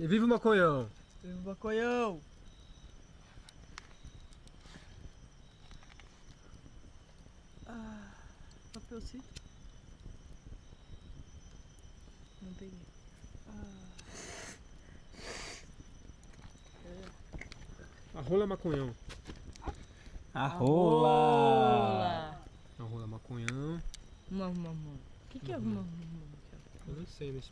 E viva o maconhão! Viva o maconhão! Ah, papelzinho. Não peguei. A rola maconhão. A rola! A rola maconhão. O que é uma? Eu não sei, mas